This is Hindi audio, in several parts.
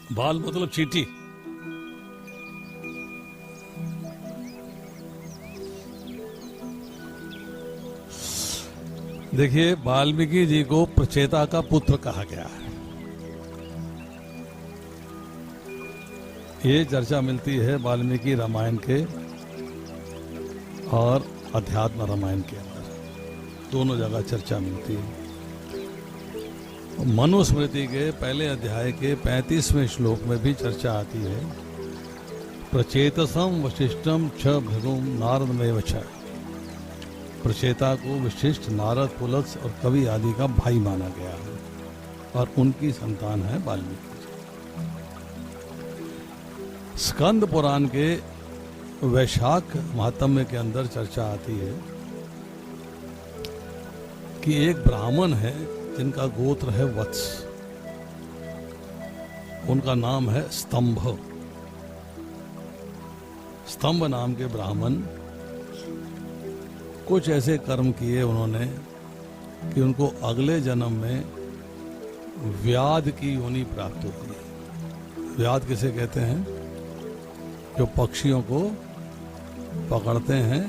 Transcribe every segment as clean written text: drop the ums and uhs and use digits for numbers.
बाल मतलब चींटी। देखिए, वाल्मीकि जी को प्रचेता का पुत्र कहा गया है। ये चर्चा मिलती है वाल्मीकि रामायण के और अध्यात्म रामायण के अंदर, दोनों जगह चर्चा मिलती है। मनुस्मृति के पहले अध्याय के 35वें श्लोक में भी चर्चा आती है, प्रचेतसम वशिष्ठम छ भृगुम नारदमेव छ। प्रचेता को वशिष्ठ, नारद, पुलत्स और कवि आदि का भाई माना गया है और उनकी संतान है वाल्मीकि। स्कंद पुराण के वैशाख महात्म्य के अंदर चर्चा आती है कि एक ब्राह्मण है जिनका गोत्र है वत्स, उनका नाम है स्तंभ। स्तंभ नाम के ब्राह्मण कुछ ऐसे कर्म किए उन्होंने कि उनको अगले जन्म में व्याध की योनि प्राप्त होती है। व्याध किसे कहते हैं? जो पक्षियों को पकड़ते हैं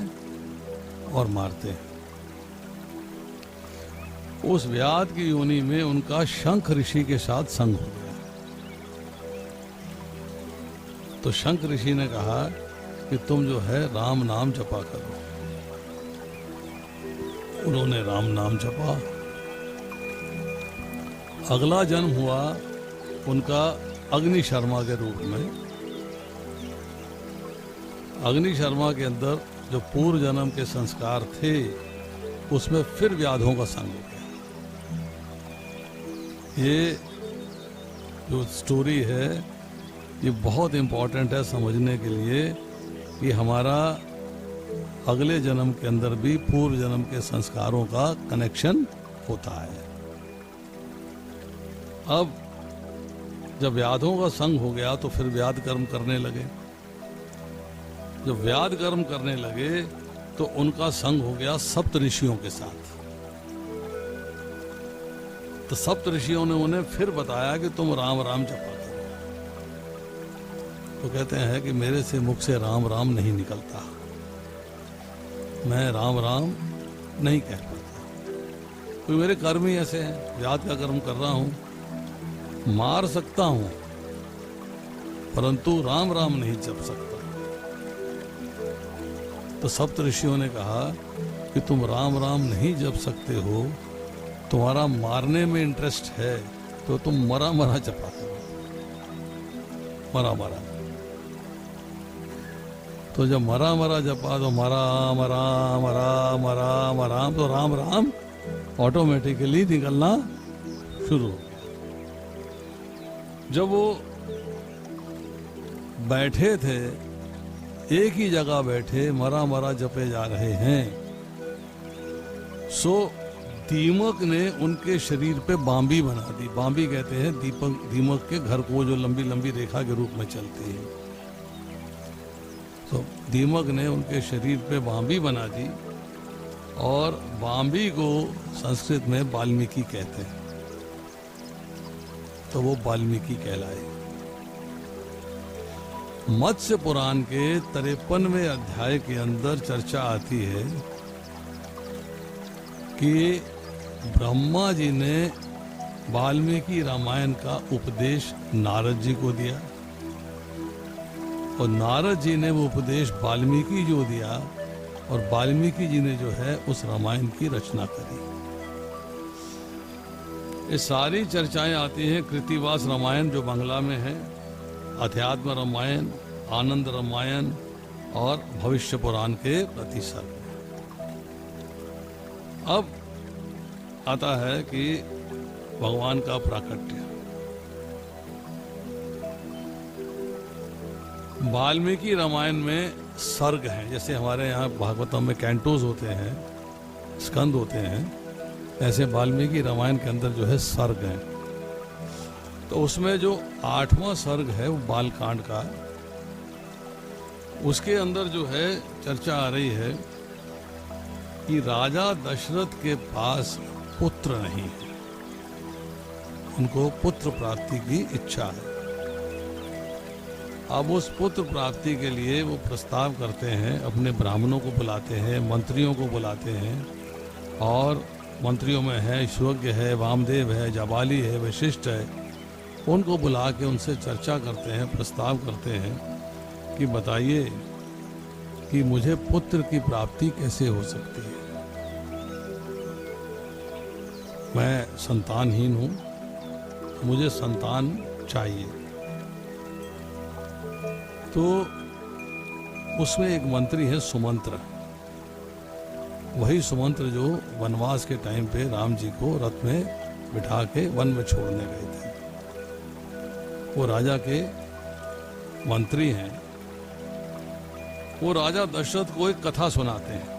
और मारते हैं। उस व्याध की योनि में उनका शंख ऋषि के साथ संग हो गया। तो शंख ऋषि ने कहा कि तुम जो है राम नाम जपा करो। उन्होंने राम नाम जपा। अगला जन्म हुआ उनका अग्नि शर्मा के रूप में। अग्नि शर्मा के अंदर जो पूर्व जन्म के संस्कार थे उसमें फिर व्याधों का संग हो गया। ये जो स्टोरी है ये बहुत इंपॉर्टेंट है समझने के लिए कि हमारा अगले जन्म के अंदर भी पूर्व जन्म के संस्कारों का कनेक्शन होता है। अब जब व्याधों का संग हो गया तो फिर व्याध कर्म करने लगे। जब व्याध कर्म करने लगे तो उनका संग हो गया सप्त ऋषियों के साथ। तो सप्त ऋषियों ने उन्हें फिर बताया कि तुम राम राम जपा करो। तो कहते हैं कि मेरे से मुख से राम राम नहीं निकलता, मैं राम राम नहीं कह पाता, कोई मेरे कर्म ही ऐसे हैं। व्याध का कर्म कर रहा हूं, मार सकता हूं परंतु राम राम नहीं जप सकता। तो सप्त ऋषियों ने कहा कि तुम राम राम नहीं जप सकते हो, तुम्हारा मारने में इंटरेस्ट है तो तुम मरा मरा जपा करो, मरा मरा। तो जब मरा मरा जपा तो मरा मरा मरा मरा मरा तो राम राम ऑटोमेटिकली निकलना शुरू हो गया। जब वो बैठे थे, एक ही जगह बैठे मरा मरा जपे जा रहे हैं, सो दीमक ने उनके शरीर पे बांबी बना दी। बांबी कहते हैं दीमक के घर को जो लंबी लंबी रेखा के रूप में चलती है। तो दीमक ने उनके शरीर पे बांबी बना दी और बांबी को संस्कृत में वाल्मीकि कहते हैं। तो वो वाल्मीकि कहलाए। मत्स्य पुराण के 53वें अध्याय के अंदर चर्चा आती है कि ब्रह्मा जी ने वाल्मीकि रामायण का उपदेश नारद जी को दिया और नारद जी ने वो उपदेश वाल्मीकि जो दिया और वाल्मीकि जी ने जो है उस रामायण की रचना करी। ये सारी चर्चाएं आती हैं कृतिवास रामायण जो बांग्ला में है, अध्यात्म रामायण, आनंद रामायण और भविष्य पुराण के प्रतिसर्ग। अब आता है कि भगवान का प्राकट्य। वाल्मीकि रामायण में सर्ग हैं, जैसे हमारे यहाँ भागवतम में कैंटोज होते हैं, स्कंद होते हैं, ऐसे वाल्मीकि रामायण के अंदर जो है सर्ग हैं। तो उसमें जो 8वां सर्ग है वो बालकांड का, उसके अंदर जो है चर्चा आ रही है कि राजा दशरथ के पास पुत्र नहीं है, उनको पुत्र प्राप्ति की इच्छा है। अब उस पुत्र प्राप्ति के लिए वो प्रस्ताव करते हैं, अपने ब्राह्मणों को बुलाते हैं, मंत्रियों को बुलाते हैं, और मंत्रियों में है श्रुग्य है, वामदेव है, जाबाली है, वशिष्ठ है, उनको बुला के उनसे चर्चा करते हैं, प्रस्ताव करते हैं कि बताइए कि मुझे पुत्र की प्राप्ति कैसे हो सकती है। मैं संतानहीन हूं, मुझे संतान चाहिए। तो उसमें एक मंत्री है सुमंत्र, वही सुमंत्र जो वनवास के टाइम पे राम जी को रथ में बिठा के वन में छोड़ने गए थे। वो राजा के मंत्री हैं। वो राजा दशरथ को एक कथा सुनाते हैं